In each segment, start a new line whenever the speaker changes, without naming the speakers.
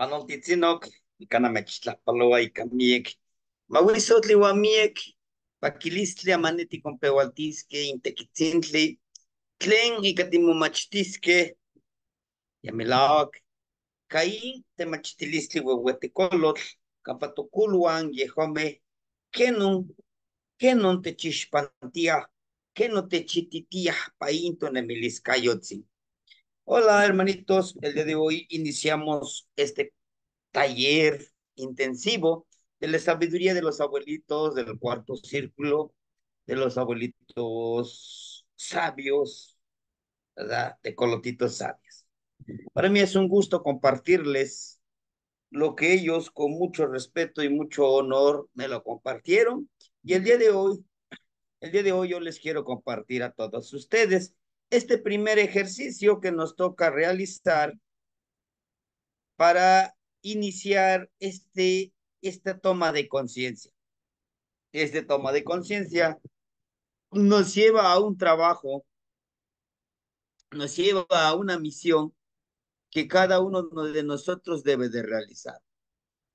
Anoltitzinok, Icanamechtlapaloa, Icamiec, Mahuizotli Wamiec, Paquilistli, Amaneti con Pehualtisque, Intequitzintli, Tlen, Icatimomachtizque, Yamelaoc, Caín, Temachtilistli, Huehuetecolotl, Capatoculuan, Yehome, Kenun, Kenon te chispantía, que no te chititía, painto nemiliscayotzin. Hola, hermanitos. El día de hoy iniciamos este taller intensivo de la sabiduría de los abuelitos del cuarto círculo, de los abuelitos sabios, ¿verdad? De colotitos sabios. Para mí es un gusto compartirles lo que ellos con mucho respeto y mucho honor me lo compartieron. Y el día de hoy yo les quiero compartir a todos ustedes este primer ejercicio que nos toca realizar para iniciar esta toma de conciencia. Esta toma de conciencia nos lleva a un trabajo, nos lleva a una misión que cada uno de nosotros debe de realizar.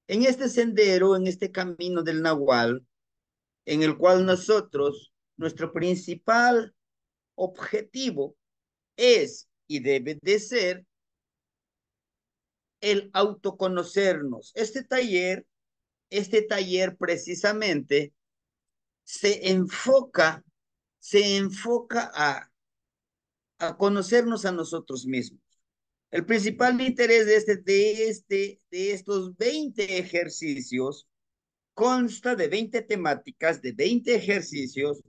En este sendero, en este camino del Nahual, en el cual nosotros, nuestro principal objetivo es y debe de ser el autoconocernos. Este taller precisamente se enfoca, se enfoca a conocernos a nosotros mismos. El principal interés de estos 20 ejercicios consta de 20 temáticas, de 20 ejercicios,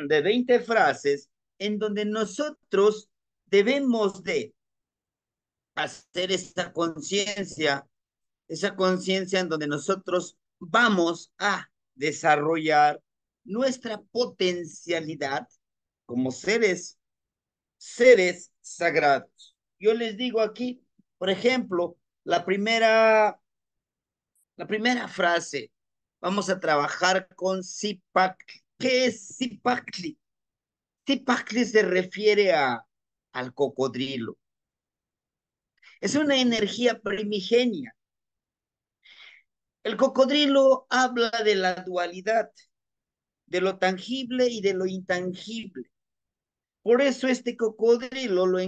de 20 frases, en donde nosotros debemos de hacer esa conciencia en donde nosotros vamos a desarrollar nuestra potencialidad como seres sagrados. Yo les digo aquí, por ejemplo, la primera frase, vamos a trabajar con Zipacli. ¿Qué es Zipacli? Zipacli se refiere al cocodrilo. Es una energía primigenia. El cocodrilo habla de la dualidad, de lo tangible y de lo intangible. Por eso este cocodrilo lo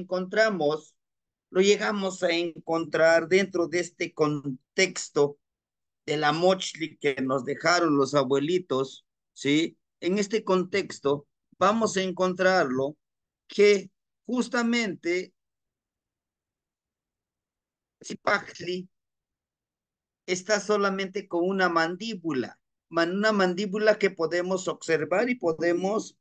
llegamos a encontrar dentro de este contexto de la mochli que nos dejaron los abuelitos, ¿sí? En este contexto vamos a encontrarlo que justamente Zipachtli está solamente con una mandíbula que podemos observar y podemos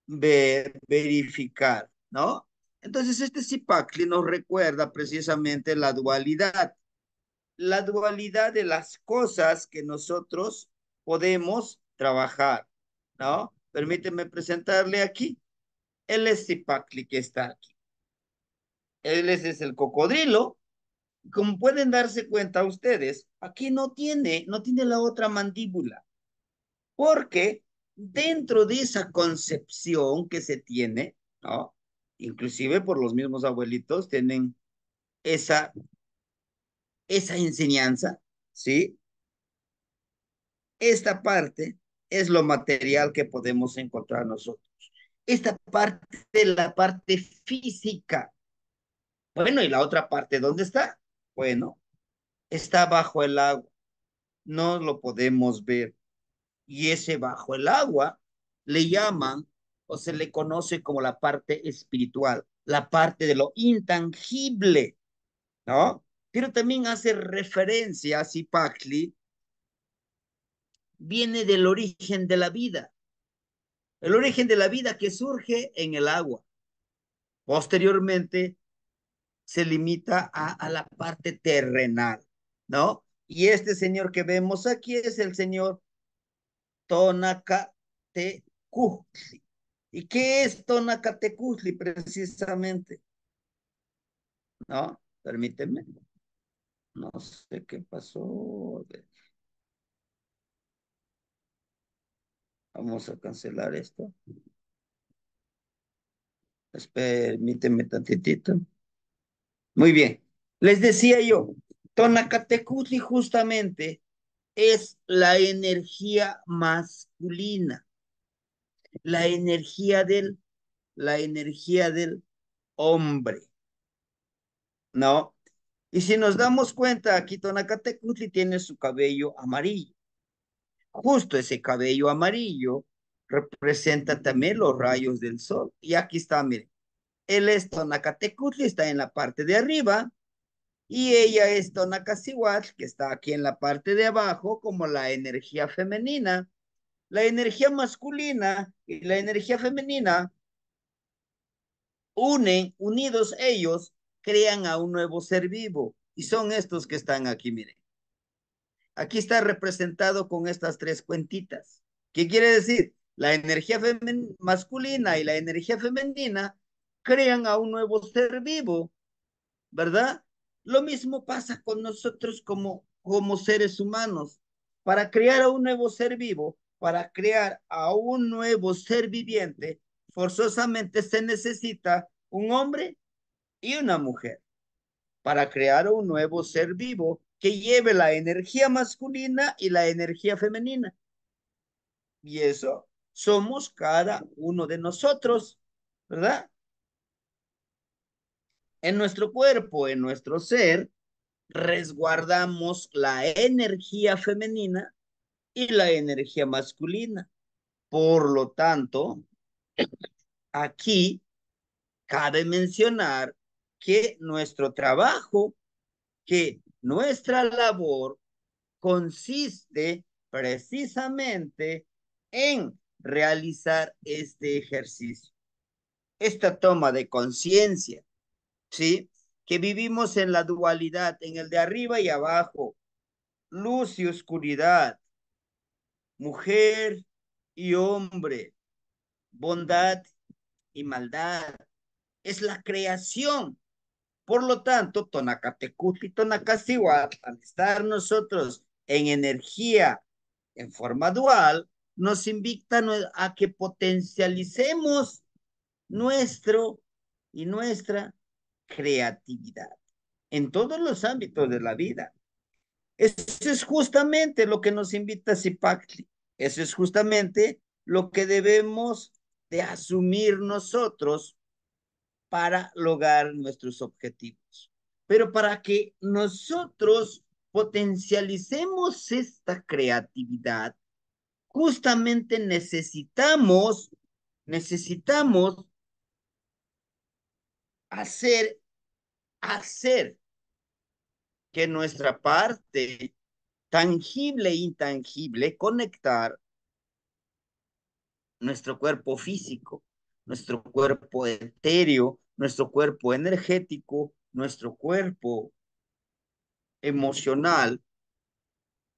verificar, ¿no? Entonces, este Zipacli nos recuerda precisamente la dualidad de las cosas que nosotros podemos trabajar, ¿no? Permíteme presentarle aquí. Él es Zipacli que está aquí. Él es el cocodrilo. Como pueden darse cuenta ustedes, aquí no tiene la otra mandíbula, porque dentro de esa concepción que se tiene, ¿no? Inclusive por los mismos abuelitos tienen esa, esa enseñanza, ¿sí? Esta parte es lo material que podemos encontrar nosotros. Esta parte de la parte física. Bueno, ¿y la otra parte dónde está? Bueno, está bajo el agua. No lo podemos ver. Y ese bajo el agua le llaman o se le conoce como la parte espiritual, la parte de lo intangible, ¿no? Pero también hace referencia a Zipacli, viene del origen de la vida, el origen de la vida que surge en el agua. Posteriormente se limita a la parte terrenal, ¿no? Y este señor que vemos aquí es el señor Tonacatecutli. ¿Y qué es Tonacatecutli precisamente? ¿No? Permíteme. No sé qué pasó. Vamos a cancelar esto. Permíteme tantitito. Muy bien. Les decía yo, Tonacatecutli justamente es la energía del, la energía del hombre, ¿no? Y si nos damos cuenta, aquí Tonacatecutli tiene su cabello amarillo. Justo ese cabello amarillo representa también los rayos del sol. Y aquí está, miren, él es Tonacatecutli, está en la parte de arriba, y ella es Tonacasihuatl, que está aquí en la parte de abajo, como la energía femenina. La energía masculina y la energía femenina unidos ellos, crean a un nuevo ser vivo. Y son estos que están aquí, miren. Aquí está representado con estas tres cuentitas. ¿Qué quiere decir? La energía masculina y la energía femenina crean a un nuevo ser vivo, ¿verdad? Lo mismo pasa con nosotros como seres humanos. Para crear a un nuevo ser vivo, para crear a un nuevo ser viviente, forzosamente se necesita un hombre y una mujer para crear un nuevo ser vivo que lleve la energía masculina y la energía femenina. Y eso somos cada uno de nosotros, ¿verdad? En nuestro cuerpo, en nuestro ser, resguardamos la energía femenina y la energía masculina. Por lo tanto, aquí cabe mencionar que nuestro trabajo, que nuestra labor consiste precisamente en realizar este ejercicio, esta toma de conciencia, ¿sí? Que vivimos en la dualidad, en el de arriba y abajo, luz y oscuridad, mujer y hombre, bondad y maldad. Es la creación. Por lo tanto, Tonacatecutli y Tonacasihuatl, al estar nosotros en energía en forma dual, nos invita a que potencialicemos nuestro y nuestra creatividad en todos los ámbitos de la vida. Eso es justamente lo que nos invita Zipactli. Eso es justamente lo que debemos de asumir nosotros para lograr nuestros objetivos. Pero para que nosotros potencialicemos esta creatividad, justamente necesitamos hacer, hacer que nuestra parte tangible e intangible, conectar nuestro cuerpo físico, nuestro cuerpo etéreo, nuestro cuerpo energético, nuestro cuerpo emocional,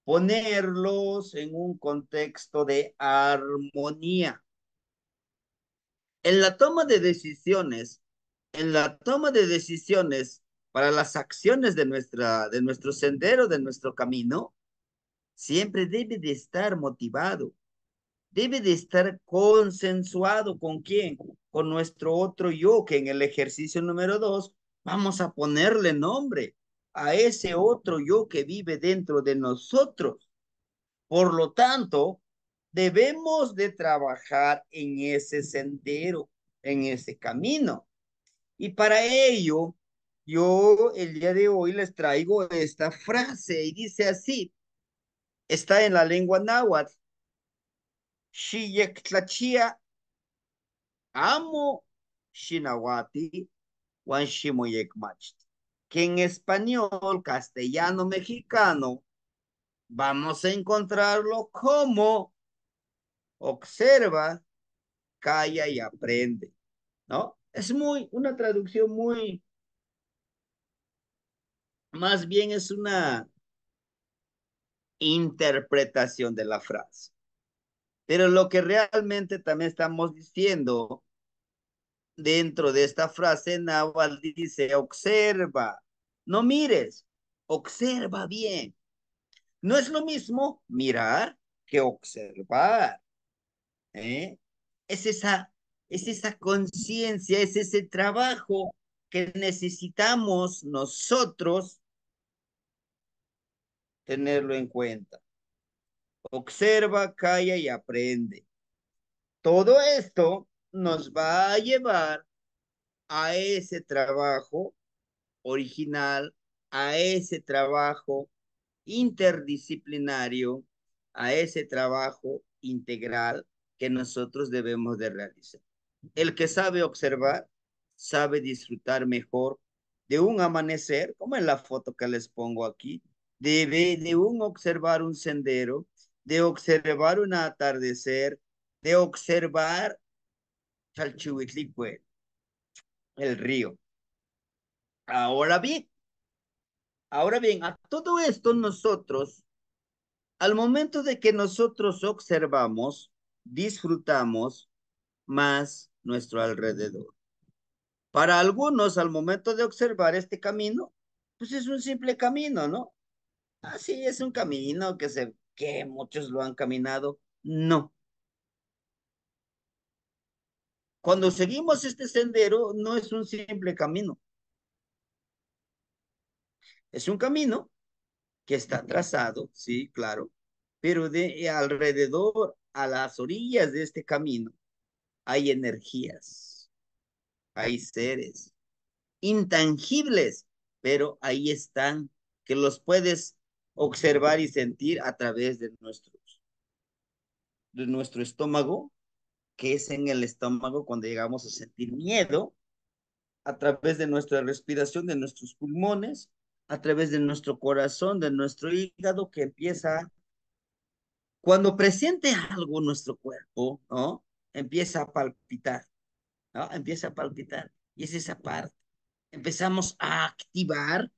ponerlos en un contexto de armonía. En la toma de decisiones, en la toma de decisiones para las acciones de nuestro sendero, de nuestro camino, siempre debe de estar motivado, debe de estar consensuado con quién, con nuestro otro yo, que en el ejercicio número 2 vamos a ponerle nombre a ese otro yo que vive dentro de nosotros. Por lo tanto, debemos de trabajar en ese sendero, en ese camino. Y para ello, yo el día de hoy les traigo esta frase y dice así, está en la lengua náhuatl, Xiyectlachia amo Shinawati Wan Shimoyekmacht, que en español, castellano, mexicano, vamos a encontrarlo como observa, calla y aprende, ¿no? Es una traducción más bien es una interpretación de la frase. Pero lo que realmente también estamos diciendo dentro de esta frase, Nahual dice, observa, no mires, observa bien. No es lo mismo mirar que observar, ¿eh? Es esa, es esa conciencia, es ese trabajo que necesitamos nosotros tenerlo en cuenta. Observa, calla y aprende. Todo esto nos va a llevar a ese trabajo original, a ese trabajo interdisciplinario, a ese trabajo integral que nosotros debemos de realizar. El que sabe observar, sabe disfrutar mejor de un amanecer, como en la foto que les pongo aquí, de un observar un sendero, de observar un atardecer, de observar Chalchihuitlicue, el río. Ahora bien, ahora bien, a todo esto nosotros, al momento de que nosotros observamos, disfrutamos más nuestro alrededor. Para algunos, al momento de observar este camino, pues es un simple camino, ¿no? Así es un camino que muchos lo han caminado. No. Cuando seguimos este sendero, no es un simple camino. Es un camino que está trazado, sí, claro, pero de alrededor, a las orillas de este camino, hay energías, hay seres intangibles, pero ahí están, que los puedes observar y sentir a través de nuestro estómago, que es en el estómago cuando llegamos a sentir miedo, a través de nuestra respiración, de nuestros pulmones, a través de nuestro corazón, de nuestro hígado, que empieza, cuando presiente algo nuestro cuerpo, ¿no? Empieza a palpitar, ¿no? Empieza a palpitar. Y es esa parte. Empezamos a activar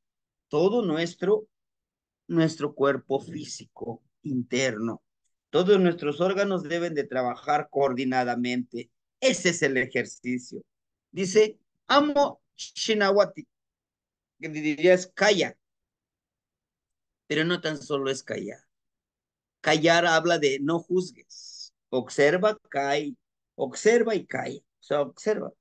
todo nuestro cuerpo físico interno. Todos nuestros órganos deben de trabajar coordinadamente. Ese es el ejercicio. Dice, amo Shinawati, que diría es calla, pero no tan solo es callar. Callar habla de no juzgues. Observa y calla. O sea, observa.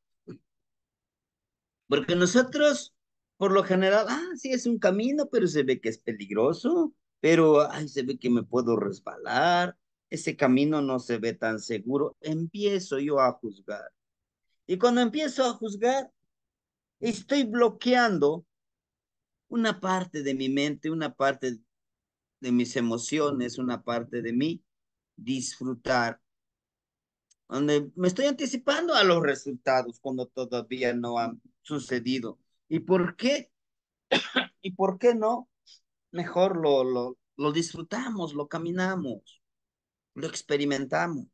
Porque nosotros, por lo general, sí es un camino, pero se ve que es peligroso, pero se ve que me puedo resbalar, ese camino no se ve tan seguro. Empiezo yo a juzgar. Y cuando empiezo a juzgar, estoy bloqueando una parte de mi mente, una parte de mis emociones, una parte de mí, disfrutar, donde me estoy anticipando a los resultados cuando todavía no han sucedido. ¿Y por qué? ¿Y por qué no? Mejor lo disfrutamos, lo caminamos, lo experimentamos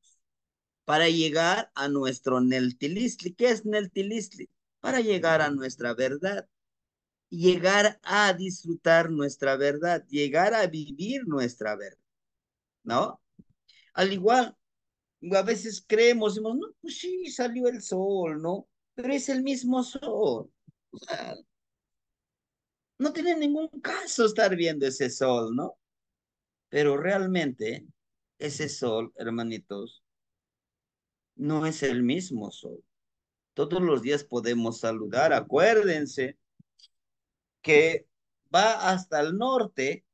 para llegar a nuestro Neltilistli. ¿Qué es Neltilistli? Para llegar a nuestra verdad, llegar a disfrutar nuestra verdad, llegar a vivir nuestra verdad, ¿no? Al igual, a veces creemos, decimos, no, pues sí, salió el sol, ¿no? Pero es el mismo sol. O sea, no tiene ningún caso estar viendo ese sol, ¿no? Pero realmente ese sol, hermanitos, no es el mismo sol. Todos los días podemos saludar. Acuérdense que va hasta el norte,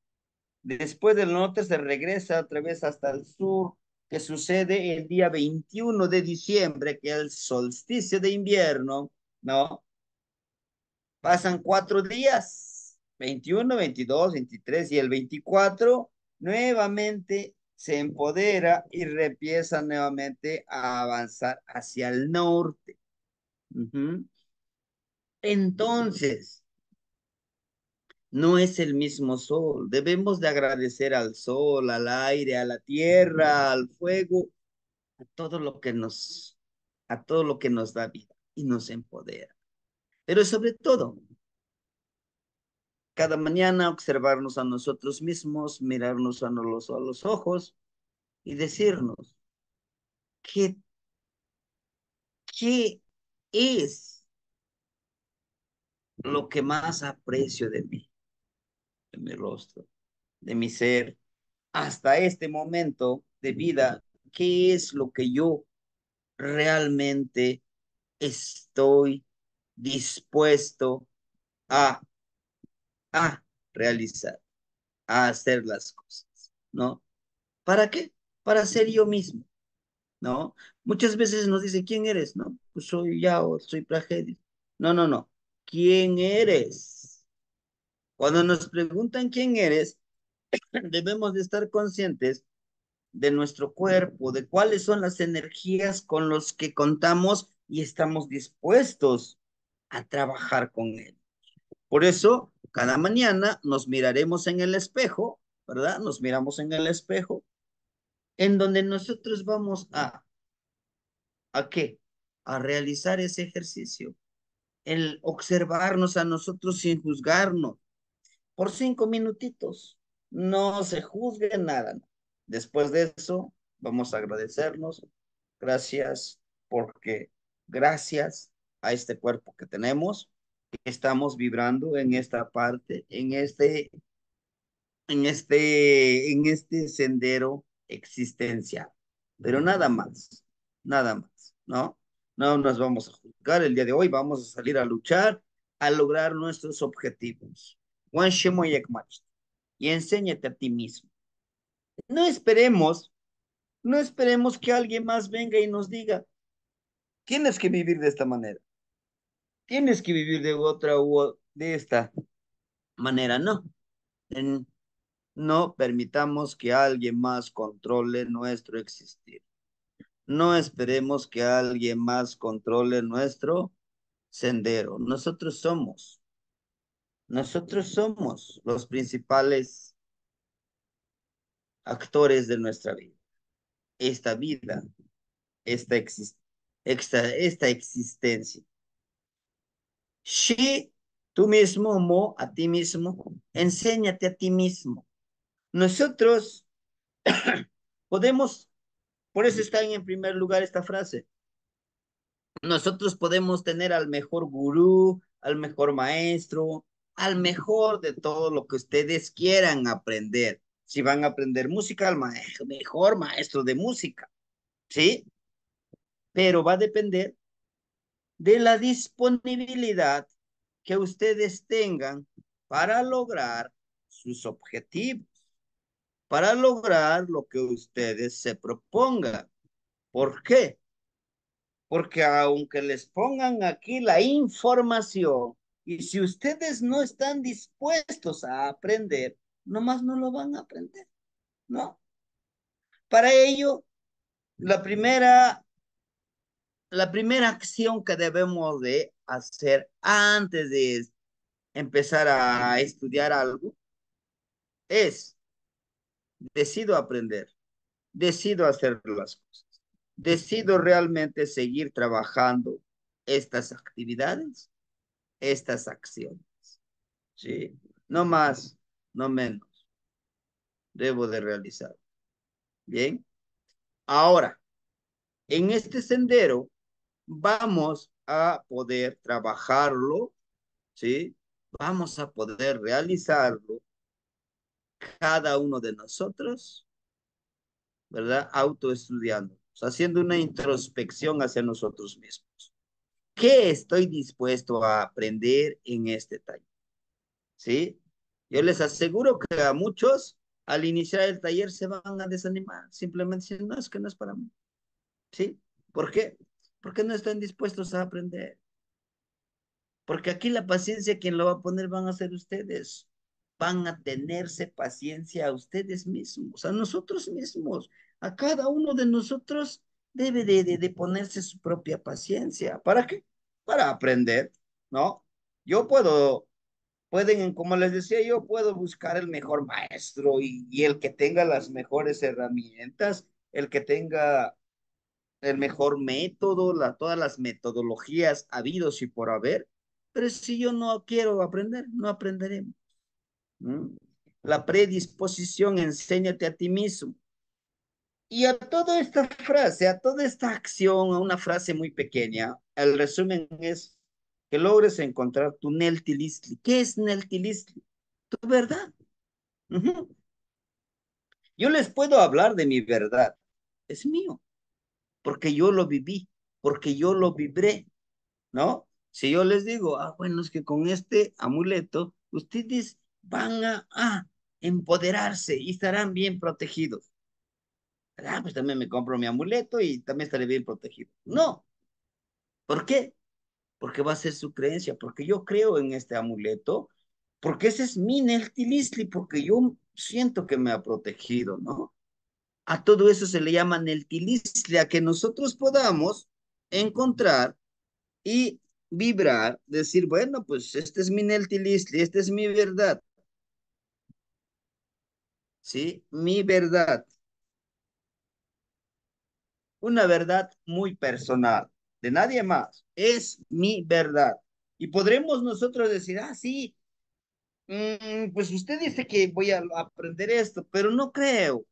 después del norte se regresa otra vez hasta el sur, que sucede el día 21 de diciembre, que es el solsticio de invierno, ¿no? Pasan 4 días, 21, 22, 23 y el 24 nuevamente se empodera y empieza nuevamente a avanzar hacia el norte. Ujú. Entonces, no es el mismo sol. Debemos de agradecer al sol, al aire, a la tierra, al fuego, a todo lo que a todo lo que nos da vida y nos empodera. Pero sobre todo, cada mañana observarnos a nosotros mismos, mirarnos a los ojos y decirnos, ¿qué, qué es lo que más aprecio de mí, de mi rostro, de mi ser, hasta este momento de vida? ¿Qué es lo que yo realmente estoy dispuesto a, a realizar, a hacer las cosas, ¿no? ¿Para qué? Para ser yo mismo, ¿no? Muchas veces nos dicen, ¿quién eres? No, pues soy Yao, soy Pragedes. No, no, no. ¿Quién eres? Cuando nos preguntan quién eres, debemos de estar conscientes de nuestro cuerpo, de cuáles son las energías con los que contamos y estamos dispuestos a trabajar con él. Por eso, cada mañana nos miraremos en el espejo, ¿verdad? Nos miramos en el espejo, en donde nosotros vamos ¿a qué? A realizar ese ejercicio, el observarnos a nosotros sin juzgarnos, por 5 minutitos. No se juzgue nada. Después de eso, vamos a agradecernos. Gracias porque gracias a este cuerpo que tenemos, estamos vibrando en esta parte, en este sendero existencial. Pero nada más, ¿no? No nos vamos a juzgar el día de hoy, vamos a salir a luchar, a lograr nuestros objetivos. Juan Shemoyek Mach, y enséñate a ti mismo. No esperemos, no esperemos que alguien más venga y nos diga, tienes que vivir de esta manera, tienes que vivir de otra u de esta manera, no. En, no permitamos que alguien más controle nuestro existir. No esperemos que alguien más controle nuestro sendero. Nosotros somos los principales actores de nuestra vida. Esta vida, esta, exist esta existencia. Shi, tú mismo, mo, a ti mismo, enséñate a ti mismo. Nosotros podemos, por eso está en primer lugar esta frase. Nosotros podemos tener al mejor gurú, al mejor maestro, al mejor de todo lo que ustedes quieran aprender. Si van a aprender música, al mejor maestro de música, ¿sí? Pero va a depender de la disponibilidad que ustedes tengan para lograr sus objetivos, para lograr lo que ustedes se propongan. ¿Por qué? Porque aunque les pongan aquí la información, y si ustedes no están dispuestos a aprender, nomás no lo van a aprender, ¿no? Para ello, la primera, la primera acción que debemos de hacer antes de empezar a estudiar algo es, decido aprender, decido hacer las cosas, decido realmente seguir trabajando estas actividades, estas acciones. ¿Sí? No más, no menos, debo de realizar. Bien, ahora, en este sendero vamos a poder trabajarlo, ¿sí? Vamos a poder realizarlo cada uno de nosotros, ¿verdad? Autoestudiando, haciendo una introspección hacia nosotros mismos. ¿Qué estoy dispuesto a aprender en este taller? ¿Sí? Yo les aseguro que a muchos al iniciar el taller se van a desanimar, simplemente dicen, no, es que no es para mí, ¿sí? ¿Por qué? Porque no están dispuestos a aprender. Porque aquí la paciencia, quien lo va a poner van a ser ustedes. Van a tenerse paciencia a ustedes mismos, a nosotros mismos. A cada uno de nosotros debe de ponerse su propia paciencia. ¿Para qué? Para aprender, ¿no? Yo pueden, como les decía, yo puedo buscar el mejor maestro y el que tenga las mejores herramientas, el que tenga el mejor método, todas las metodologías habidos y por haber, pero si yo no quiero aprender, no aprenderemos. ¿Mm? La predisposición, enséñate a ti mismo. Y a toda esta frase, a toda esta acción, a una frase muy pequeña, el resumen es que logres encontrar tu Neltilistli. ¿Qué es Neltilistli? Tu verdad. Ujú. Yo les puedo hablar de mi verdad. Es mío, porque yo lo viví, porque yo lo vibré, ¿no? Si yo les digo, bueno, es que con este amuleto ustedes van a empoderarse y estarán bien protegidos. Pues también me compro mi amuleto y también estaré bien protegido. No, ¿por qué? Porque va a ser su creencia, porque yo creo en este amuleto, porque ese es mi Neltilisli, porque yo siento que me ha protegido, ¿no? A todo eso se le llama Neltilisli, a que nosotros podamos encontrar y vibrar, decir, bueno, pues este es mi Neltilisli, esta es mi verdad, ¿sí? Mi verdad, una verdad muy personal, de nadie más, es mi verdad. Y podremos nosotros decir, sí, pues usted dice que voy a aprender esto, pero no creo.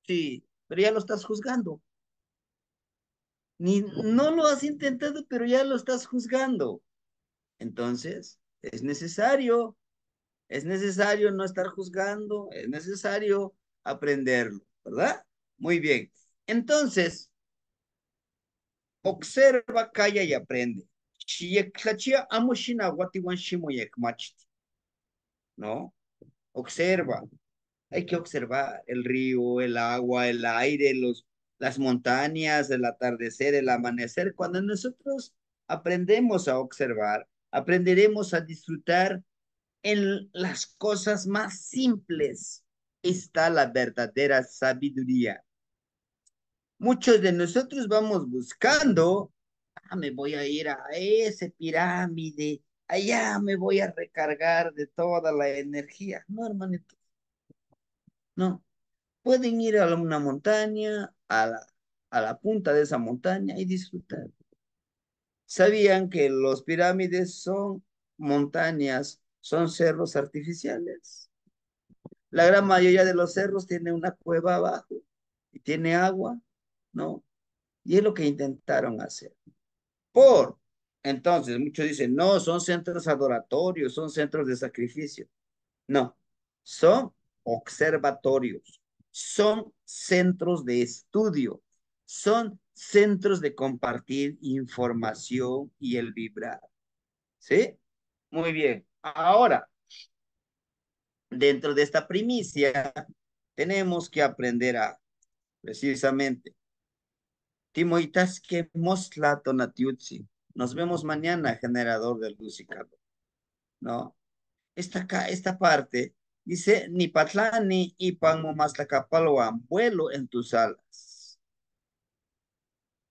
Sí, pero ya lo estás juzgando. Ni, no lo has intentado, pero ya lo estás juzgando. Entonces, es necesario no estar juzgando, es necesario aprenderlo, ¿verdad? Muy bien. Entonces, observa, calla y aprende. Shiyektlachia amo shinahuatiwan shimoyekmachti, ¿no? Observa, hay que observar el río, el agua, el aire, las montañas, el atardecer, el amanecer. Cuando nosotros aprendemos a observar, aprenderemos a disfrutar en las cosas más simples. Está la verdadera sabiduría. Muchos de nosotros vamos buscando, me voy a ir a ese pirámide, allá me voy a recargar de toda la energía. No, hermanito, no. Pueden ir a una montaña, a la punta de esa montaña y disfrutar. ¿Sabían que los pirámides son montañas, son cerros artificiales? La gran mayoría de los cerros tiene una cueva abajo y tiene agua, ¿no? Y es lo que intentaron hacer. Por, entonces, muchos dicen, no, son centros adoratorios, son centros de sacrificio. No, son observatorios, son centros de estudio, son centros de compartir información y el vibrar. ¿Sí? Muy bien. Ahora, dentro de esta primicia, tenemos que aprender a, precisamente, Timoitas que mosla tonatiutsi. Nos vemos mañana, generador de luz y calor, ¿no? Esta parte dice, ni patlani y panmo maslacapaloan, vuelo en tus alas.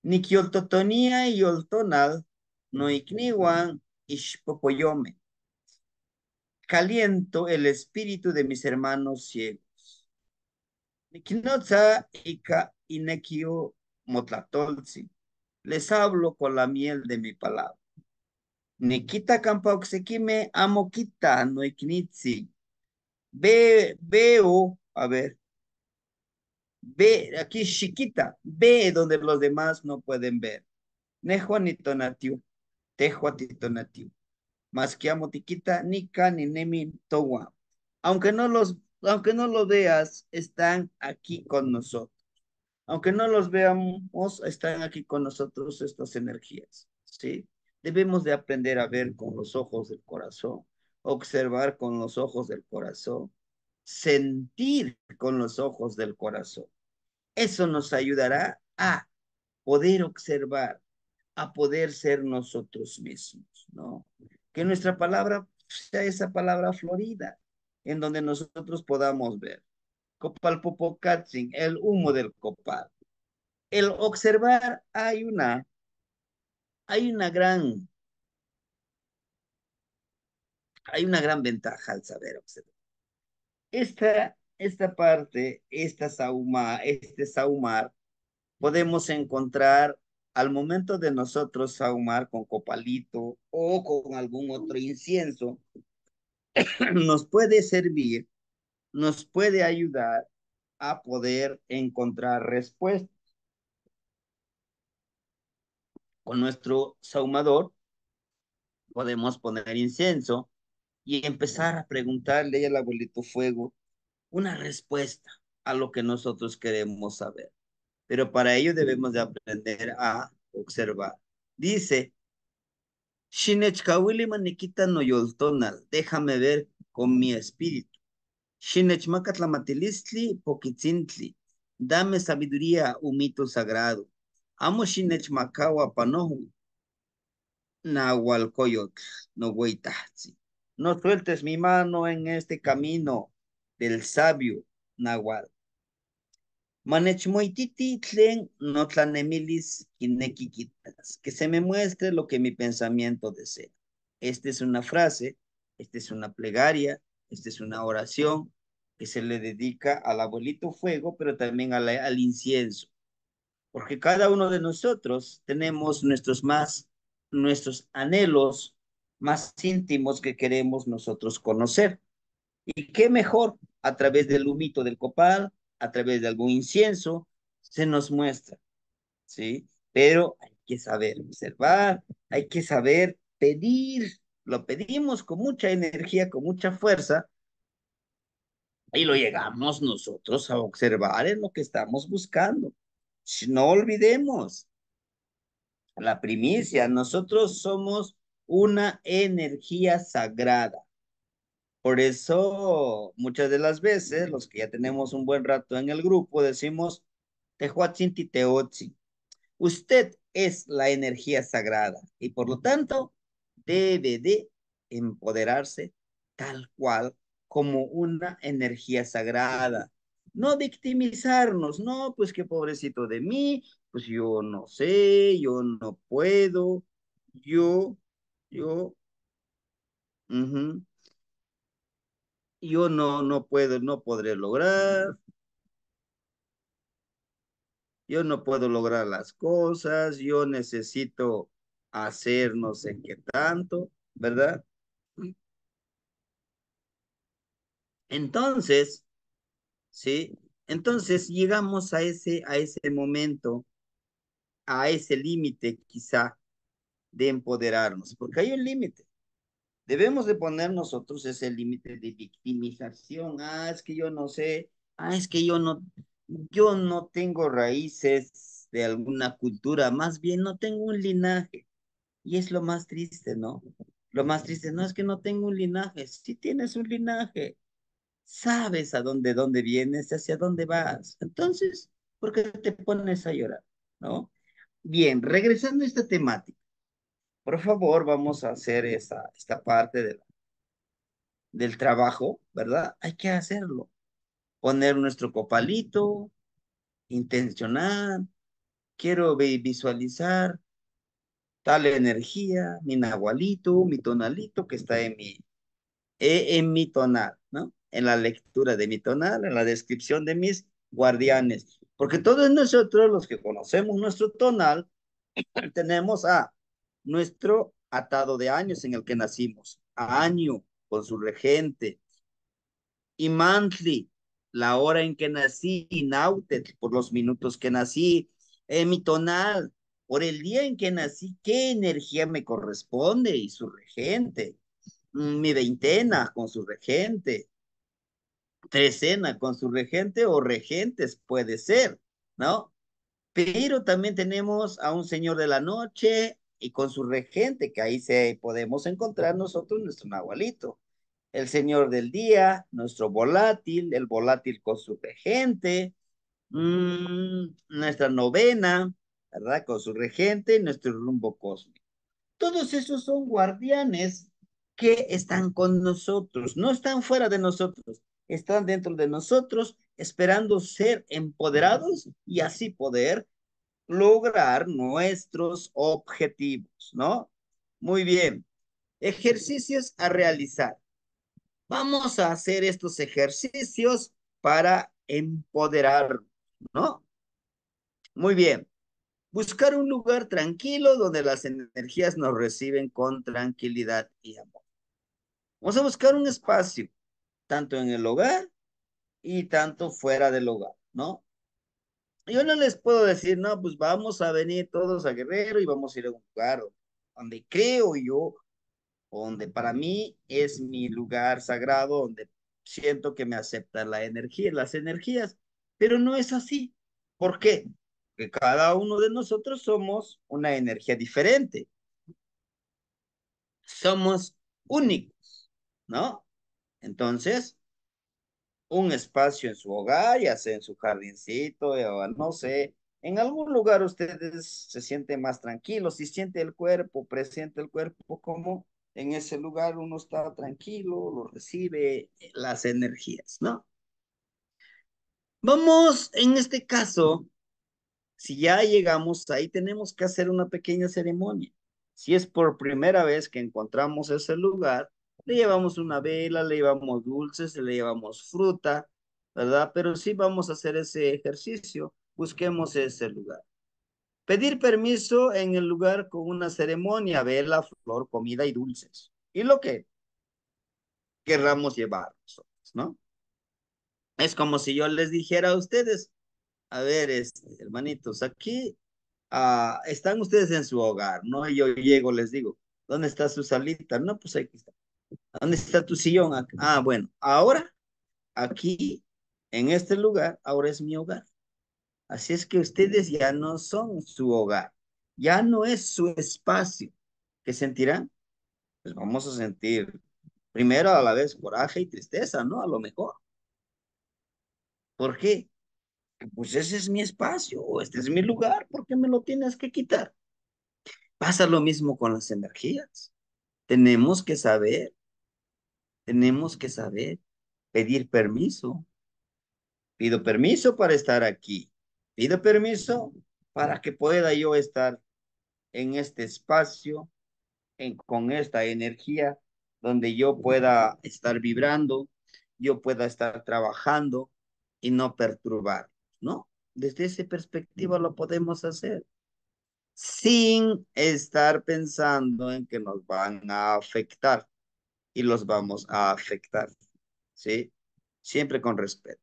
Ni kioltotonía y yoltonal, no ikniwan ishpopoyome. Caliento el espíritu de mis hermanos ciegos. Nikinotza ika inekio motlatolzi. Les hablo con la miel de mi palabra. Nikita campauxequime amoquita no iknitzi. Veo, a ver, ve, aquí chiquita, ve donde los demás no pueden ver. Nejo ni tonatiu, tejo atitonatiu. Más que amo tiquita, ni ca ni nemi towa. Aunque no lo veas, están aquí con nosotros. Aunque no los veamos, están aquí con nosotros estas energías, ¿sí? Debemos de aprender a ver con los ojos del corazón, observar con los ojos del corazón, sentir con los ojos del corazón. Eso nos ayudará a poder observar, a poder ser nosotros mismos, ¿no? Que nuestra palabra sea esa palabra florida, en donde nosotros podamos ver. Copal Popocatzin, el humo del copal. El observar hay una gran, hay una gran ventaja al saber observar. Esta parte, este saumar, podemos encontrar al momento de nosotros saumar con copalito o con algún otro incienso, nos puede servir, nos puede ayudar a poder encontrar respuestas. Con nuestro saumador podemos poner incienso y empezar a preguntarle al abuelito fuego una respuesta a lo que nosotros queremos saber. Pero para ello debemos de aprender a observar. Dice, Shinechkawili manikita no yoltonal, déjame ver con mi espíritu. Shinechmakatlamatilisli poquitzintli, dame sabiduría, un mito sagrado. Amo Shinechmakawa panohu, Nahualcoyotl, no hueitahzi. No sueltes mi mano en este camino del sabio Nahual. Manechmoititi tlen no tlanemilis kinekikitas, que se me muestre lo que mi pensamiento desea. Esta es una frase, esta es una plegaria, esta es una oración que se le dedica al abuelito fuego, pero también al incienso, porque cada uno de nosotros tenemos nuestros anhelos más íntimos que queremos nosotros conocer. Y qué mejor a través del humito del copal, a través de algún incienso, se nos muestra, ¿sí? Pero hay que saber observar, hay que saber pedir, lo pedimos con mucha energía, con mucha fuerza, y lo llegamos nosotros a observar en lo que estamos buscando. No olvidemos la primicia, nosotros somos una energía sagrada. Por eso, muchas de las veces, los que ya tenemos un buen rato en el grupo, decimos, Tehuatzinti Teotzi. Usted es la energía sagrada y por lo tanto debe de empoderarse tal cual como una energía sagrada. No victimizarnos, no, pues qué pobrecito de mí, pues yo no sé, yo no puedo, yo, yo, ujú, yo no puedo, no podré lograr, yo no puedo lograr las cosas, yo necesito hacer no sé qué tanto, ¿verdad? Entonces, ¿sí? Entonces llegamos a ese momento, a ese límite quizá de empoderarnos, porque hay un límite. Debemos de poner nosotros ese límite de victimización. Ah, es que yo no sé. Ah, es que yo no tengo raíces de alguna cultura. Más bien no tengo un linaje. Y es lo más triste, ¿no? Lo más triste no es que no tengo un linaje. Sí tienes un linaje. Sabes a dónde vienes, hacia dónde vas. Entonces, ¿por qué te pones a llorar? ¿No? Bien, regresando a esta temática. Por favor, vamos a hacer esta parte del trabajo, ¿verdad? Hay que hacerlo. Poner nuestro copalito, intencionar, quiero visualizar tal energía, mi nahualito, mi tonalito que está en mi tonal, ¿no? En la lectura de mi tonal, en la descripción de mis guardianes. Porque todos nosotros, los que conocemos nuestro tonal, tenemos a nuestro atado de años en el que nacimos, a año con su regente, y monthly, la hora en que nací, y nautet, por los minutos que nací, mi tonal, por el día en que nací, qué energía me corresponde y su regente, mi veintena con su regente, trecena con su regente o regentes puede ser, ¿no? Pero también tenemos a un señor de la noche y con su regente, que ahí podemos encontrar nosotros nuestro nahualito. El señor del día, nuestro volátil, el volátil con su regente, nuestra novena, ¿verdad? Con su regente, nuestro rumbo cósmico. Todos esos son guardianes que están con nosotros, no están fuera de nosotros, están dentro de nosotros esperando ser empoderados y así poder lograr nuestros objetivos, ¿no? Muy bien. Ejercicios a realizar. Vamos a hacer estos ejercicios para empoderar, ¿no? Muy bien. Buscar un lugar tranquilo donde las energías nos reciben con tranquilidad y amor. Vamos a buscar un espacio, tanto en el hogar y tanto fuera del hogar, ¿no? Yo no les puedo decir, no, pues vamos a venir todos a Guerrero y vamos a ir a un lugar donde creo yo, donde para mí es mi lugar sagrado, donde siento que me acepta la energía, las energías, pero no es así. ¿Por qué? Porque cada uno de nosotros somos una energía diferente. somos únicos, ¿no? Entonces, un espacio en su hogar, ya sea en su jardincito, o no sé, en algún lugar ustedes se sienten más tranquilos, si siente el cuerpo, presiente el cuerpo como en ese lugar uno está tranquilo, lo recibe las energías, ¿no? Vamos, en este caso, si ya llegamos ahí, tenemos que hacer una pequeña ceremonia. Si es por primera vez que encontramos ese lugar, le llevamos una vela, le llevamos dulces, le llevamos fruta, ¿verdad? Pero sí vamos a hacer ese ejercicio, busquemos ese lugar. Pedir permiso en el lugar con una ceremonia, vela, flor, comida y dulces. Y lo que querramos llevar nosotros, ¿no? Es como si yo les dijera a ustedes, a ver, hermanitos, aquí están ustedes en su hogar, ¿no? Y yo llego, les digo, ¿dónde está su salita? No, pues aquí está. ¿Dónde está tu sillón? Bueno, ahora, aquí, en este lugar, ahora es mi hogar. Así es que ustedes ya no son su hogar, ya no es su espacio. ¿Qué sentirán? Pues vamos a sentir primero a la vez coraje y tristeza, ¿no? A lo mejor. ¿Por qué? Pues ese es mi espacio, o este es mi lugar, ¿por qué me lo tienes que quitar? Pasa lo mismo con las energías. Tenemos que saber, tenemos que saber pedir permiso. Pido permiso para estar aquí. Pido permiso para que pueda yo estar en este espacio, con esta energía, donde yo pueda estar vibrando, yo pueda estar trabajando y no perturbar, ¿no? Desde esa perspectiva lo podemos hacer sin estar pensando en que nos van a afectar y los vamos a afectar, ¿sí? Siempre con respeto.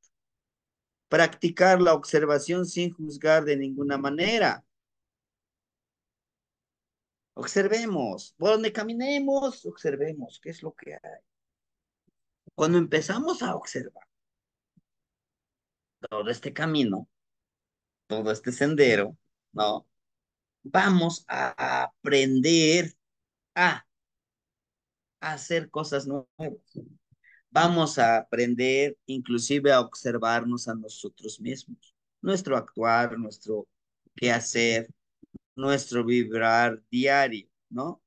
Practicar la observación sin juzgar de ninguna manera. Observemos, por donde caminemos, observemos qué es lo que hay. Cuando empezamos a observar todo este camino, todo este sendero, ¿no? Vamos a aprender a hacer cosas nuevas. Vamos a aprender inclusive a observarnos a nosotros mismos, nuestro actuar, nuestro qué hacer, nuestro vibrar diario, ¿no?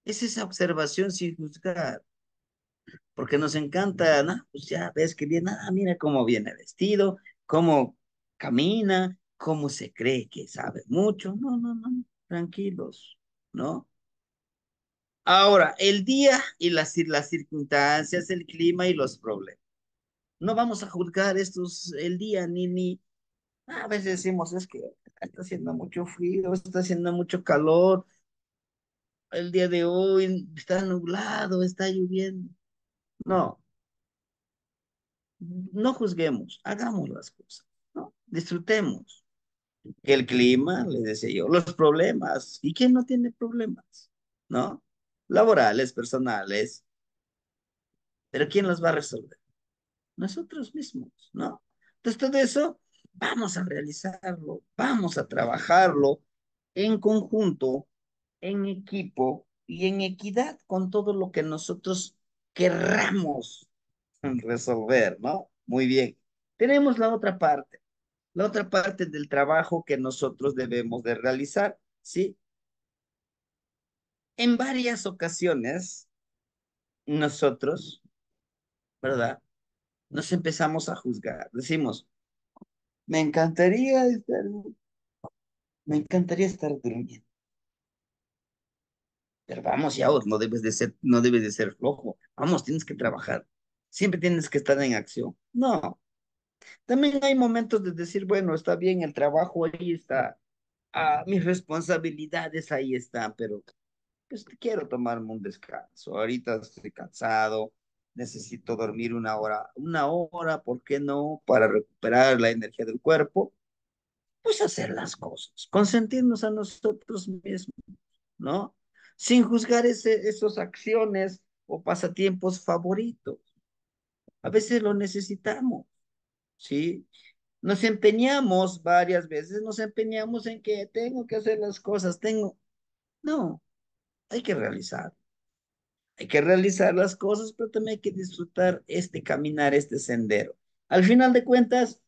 Es esa observación sin juzgar, porque nos encanta, ¿no? Pues ya ves que viene, mira cómo viene vestido, cómo camina, cómo se cree que sabe mucho. No, no, no, tranquilos, ¿no? Ahora, el día y las circunstancias, el clima y los problemas. No vamos a juzgar estos, el día, a veces decimos, es que está haciendo mucho frío, está haciendo mucho calor, el día de hoy está nublado, está lloviendo. No, no juzguemos, hagamos las cosas, ¿no? Disfrutemos. Que el clima, les decía yo, los problemas, ¿y quién no tiene problemas? ¿No? Laborales, personales, pero ¿quién los va a resolver? Nosotros mismos, ¿no? Entonces todo eso, vamos a realizarlo, vamos a trabajarlo en conjunto, en equipo y en equidad con todo lo que nosotros querramos resolver, ¿no? Muy bien. Tenemos la otra parte del trabajo que nosotros debemos de realizar, ¿sí? En varias ocasiones, nosotros, ¿verdad? Nos empezamos a juzgar. Decimos, me encantaría estar, me encantaría estar durmiendo. Pero vamos, ya, no debes de ser, no debes de ser flojo. Vamos, tienes que trabajar. Siempre tienes que estar en acción. No, también hay momentos de decir, bueno, está bien, el trabajo ahí está, mis responsabilidades ahí están, pero pues quiero tomarme un descanso. Ahorita estoy cansado, necesito dormir una hora, ¿por qué no? Para recuperar la energía del cuerpo, pues hacer las cosas, consentirnos a nosotros mismos, ¿no? Sin juzgar esos acciones o pasatiempos favoritos. A veces lo necesitamos, ¿sí? Nos empeñamos varias veces, nos empeñamos en que tengo que hacer las cosas, tengo. No, Hay que realizar. Hay que realizar las cosas, pero también hay que disfrutar este caminar, este sendero. Al final de cuentas,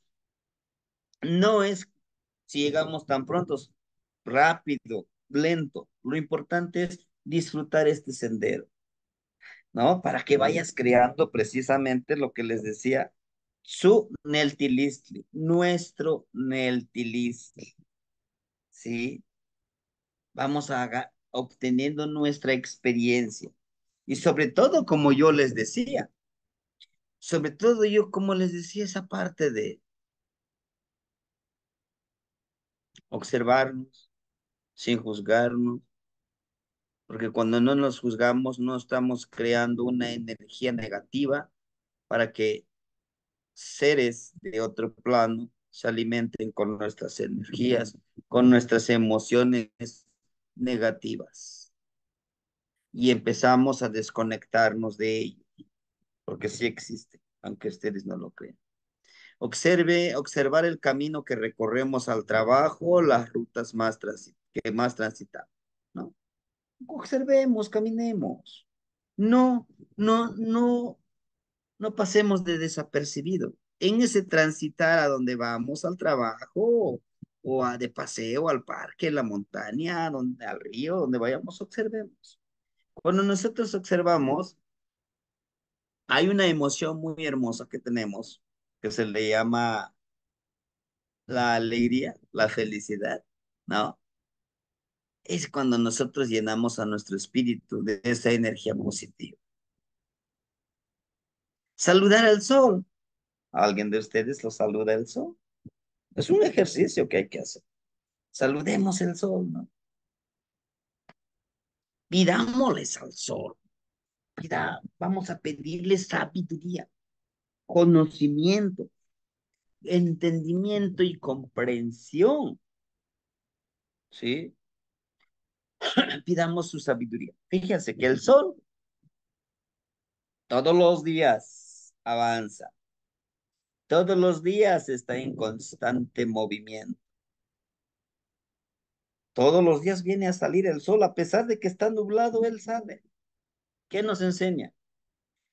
no es si llegamos tan prontos, rápido, lento. Lo importante es disfrutar este sendero, ¿no? Para que vayas creando precisamente lo que les decía, su Neltilistli, nuestro Neltilistli, ¿sí? Vamos obteniendo nuestra experiencia. Y sobre todo, como yo les decía, sobre todo yo, como les decía, esa parte de observarnos sin juzgarnos, porque cuando no nos juzgamos, no estamos creando una energía negativa para que seres de otro plano se alimenten con nuestras energías, con nuestras emociones negativas. Y empezamos a desconectarnos de ello, porque sí existe, aunque ustedes no lo crean. Observar el camino que recorremos al trabajo, las rutas que más transitamos, ¿no? Observemos, caminemos. No, no, no pasemos de desapercibido. En ese transitar a donde vamos, al trabajo, o a de paseo, al parque, a la montaña, al río, donde vayamos, observemos. Cuando nosotros observamos, hay una emoción muy hermosa que tenemos, que se le llama la alegría, la felicidad, ¿no? Es cuando nosotros llenamos a nuestro espíritu de esa energía positiva. Saludar al sol. ¿Alguien de ustedes lo saluda el sol? Es un ejercicio que hay que hacer. Saludemos el sol, ¿no? Pidámosles al sol. Vamos a pedirle sabiduría, conocimiento, entendimiento y comprensión, ¿sí? Pidamos su sabiduría. Fíjense que el sol todos los días avanza, todos los días está en constante movimiento. Todos los días viene a salir el sol, a pesar de que está nublado, él sale. ¿Qué nos enseña?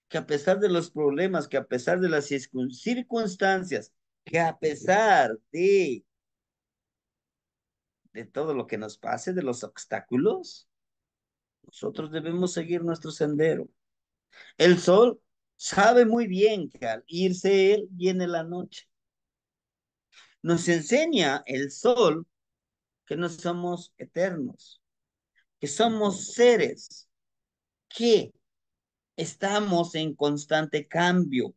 Que a pesar de los problemas, que a pesar de las circunstancias, que a pesar de todo lo que nos pase, de los obstáculos, nosotros debemos seguir nuestro sendero. El sol sabe muy bien que al irse él viene la noche. Nos enseña el sol que no somos eternos, que somos seres que estamos en constante cambio,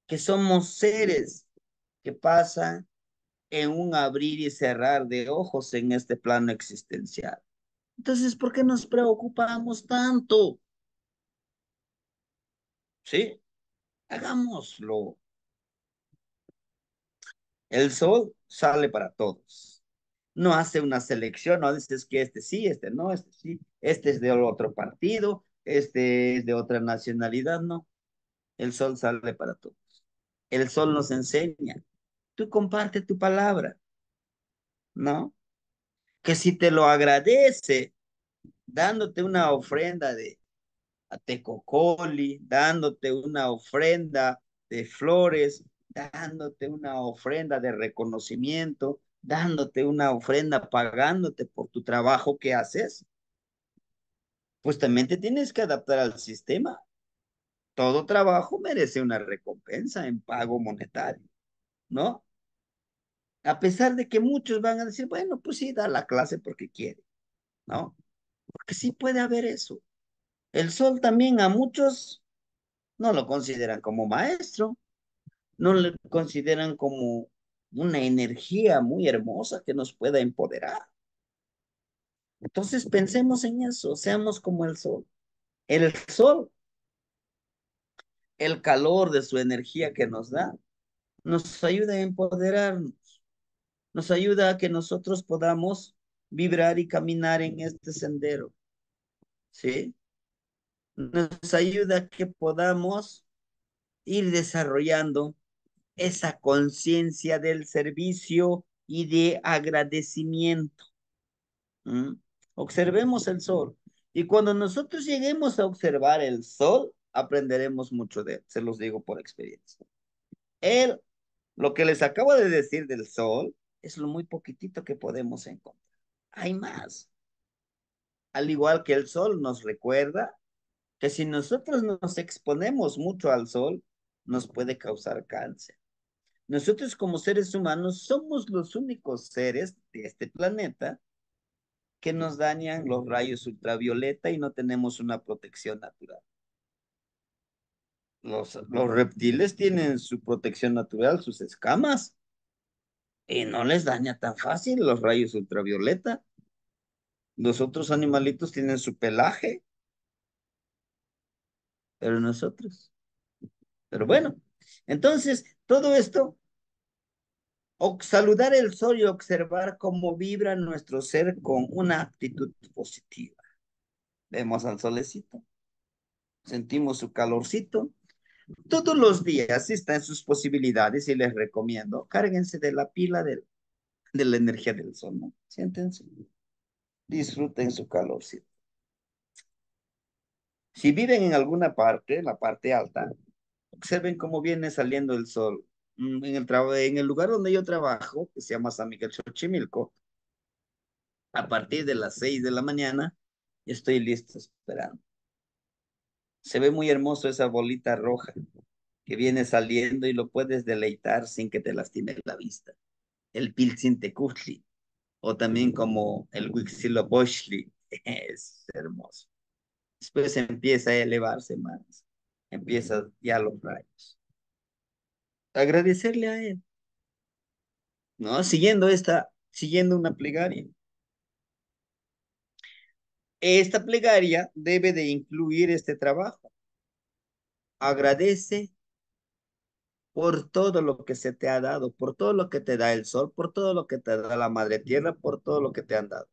que somos seres que pasan en un abrir y cerrar de ojos en este plano existencial. Entonces, ¿por qué nos preocupamos tanto? Sí, hagámoslo. El sol sale para todos. No hace una selección, no dices que este sí, este no, este sí, este es de otro partido, este es de otra nacionalidad, no. El sol sale para todos. El sol nos enseña. Tú comparte tu palabra, ¿no? Que si te lo agradece, dándote una ofrenda de tecocoli, dándote una ofrenda de flores, dándote una ofrenda de reconocimiento, dándote una ofrenda pagándote por tu trabajo que haces, pues también te tienes que adaptar al sistema. Todo trabajo merece una recompensa en pago monetario, ¿no? A pesar de que muchos van a decir, bueno, pues sí, da la clase porque quiere, ¿no? Porque sí puede haber eso. El sol también a muchos no lo consideran como maestro, no le consideran como una energía muy hermosa que nos pueda empoderar. Entonces pensemos en eso, seamos como el sol. El sol, el calor de su energía que nos da, nos ayuda a empoderarnos, nos ayuda a que nosotros podamos vibrar y caminar en este sendero, ¿sí? Nos ayuda a que podamos ir desarrollando esa conciencia del servicio y de agradecimiento. ¿Mm? Observemos el sol. Y cuando nosotros lleguemos a observar el sol, aprenderemos mucho de él, se los digo por experiencia. Él, lo que les acabo de decir del sol, es lo muy poquitito que podemos encontrar. Hay más. Al igual que el sol nos recuerda que si nosotros nos exponemos mucho al sol, nos puede causar cáncer. Nosotros como seres humanos somos los únicos seres de este planeta que nos dañan los rayos ultravioleta y no tenemos una protección natural. Los reptiles tienen su protección natural, sus escamas, y no les daña tan fácil los rayos ultravioleta. Los otros animalitos tienen su pelaje, pero nosotros. Pero bueno, entonces todo esto, saludar el sol y observar cómo vibra nuestro ser con una actitud positiva. Vemos al solecito, sentimos su calorcito. Todos los días, si está en sus posibilidades, y les recomiendo, cárguense de la pila de la energía del sol, ¿no? Siéntense, disfruten su calorcito. Si viven en alguna parte, la parte alta, observen cómo viene saliendo el sol. En el lugar donde yo trabajo, que se llama San Miguel Xochimilco, a partir de las 6 de la mañana, estoy listo esperando. Se ve muy hermoso esa bolita roja que viene saliendo y lo puedes deleitar sin que te lastime la vista. El Pilsintecutli, o también como el Huitzilopochtli, es hermoso. Después empieza a elevarse más, empieza ya los rayos. Agradecerle a él, ¿no? Siguiendo una plegaria. Esta plegaria debe de incluir este trabajo. Agradece por todo lo que se te ha dado, por todo lo que te da el sol, por todo lo que te da la madre tierra, por todo lo que te han dado,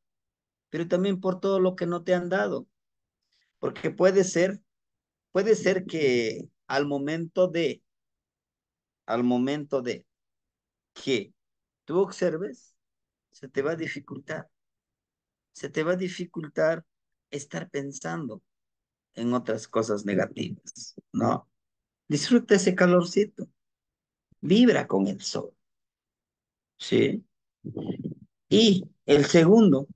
pero también por todo lo que no te han dado, porque puede ser que al momento de que tú observes, se te va a dificultar, se te va a dificultar estar pensando en otras cosas negativas, ¿no? Disfruta ese calorcito, vibra con el sol, ¿sí? Y el segundo,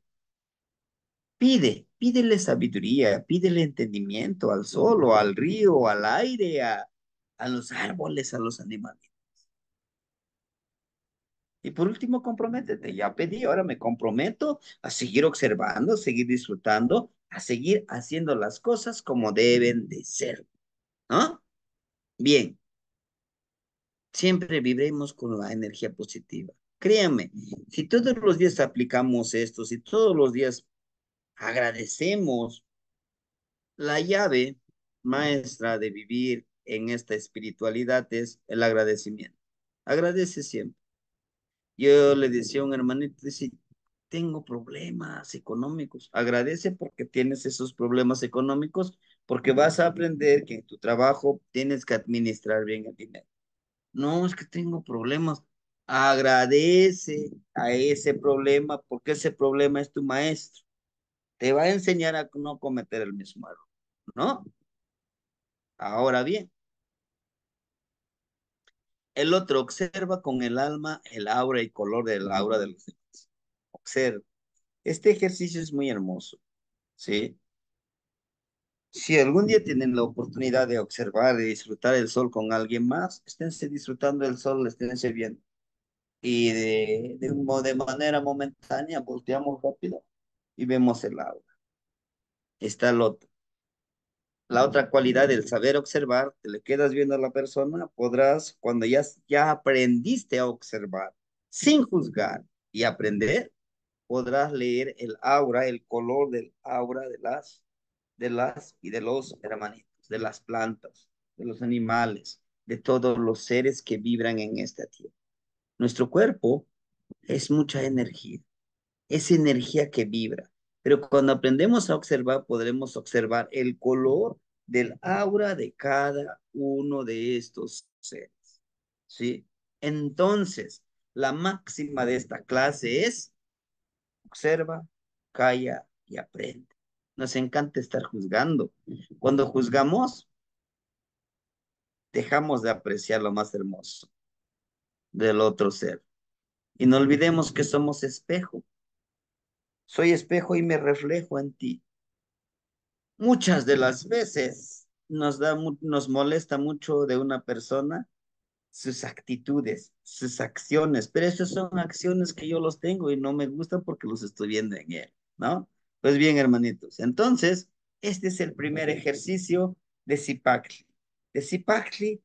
pídele sabiduría, pídele entendimiento al sol o al río, al aire, a los árboles, a los animales. Y por último, comprométete. Ya pedí, ahora me comprometo a seguir observando, a seguir disfrutando, a seguir haciendo las cosas como deben de ser, ¿no? Bien, siempre vibremos con la energía positiva. Créanme, si todos los días aplicamos esto, si todos los días agradecemos, la llave maestra de vivir en esta espiritualidad es el agradecimiento. Agradece siempre. Yo le decía a un hermanito, dice, tengo problemas económicos. Agradece porque tienes esos problemas económicos, porque vas a aprender que en tu trabajo tienes que administrar bien el dinero. No, es que tengo problemas. Agradece a ese problema porque ese problema es tu maestro. Te va a enseñar a no cometer el mismo error, ¿no? Ahora bien, el otro observa con el alma el aura y color del aura de los demás. Observa. Este ejercicio es muy hermoso, ¿sí? Si algún día tienen la oportunidad de observar y disfrutar el sol con alguien más, esténse disfrutando el sol, esténse viendo. Y de manera momentánea volteamos rápido y vemos el aura. Está el otro. La otra cualidad del saber observar, te le quedas viendo a la persona, podrás, cuando ya aprendiste a observar, sin juzgar y aprender, podrás leer el aura, el color del aura de las y de los hermanitos, de las plantas, de los animales, de todos los seres que vibran en esta tierra. Nuestro cuerpo es mucha energía, es energía que vibra, pero cuando aprendemos a observar, podremos observar el color del aura de cada uno de estos seres, ¿sí? Entonces, la máxima de esta clase es observa, calla y aprende. Nos encanta estar juzgando. Cuando juzgamos, dejamos de apreciar lo más hermoso del otro ser. Y no olvidemos que somos espejo. Soy espejo y me reflejo en ti. Muchas de las veces nos molesta mucho de una persona sus actitudes, sus acciones, pero esas son acciones que yo los tengo y no me gustan porque los estoy viendo en él, ¿no? Pues bien, hermanitos, entonces, este es el primer ejercicio de Zipacli. De Zipacli,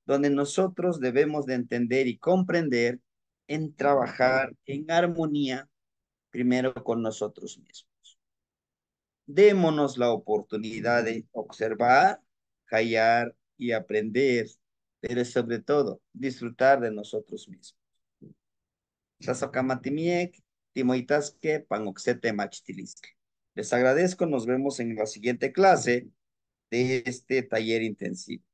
donde nosotros debemos de entender y comprender en trabajar en armonía primero con nosotros mismos. Démonos la oportunidad de observar, callar y aprender, pero sobre todo disfrutar de nosotros mismos. Tlazocamatimiec, timoitasque, panoxete machtilisque. Les agradezco, nos vemos en la siguiente clase de este taller intensivo.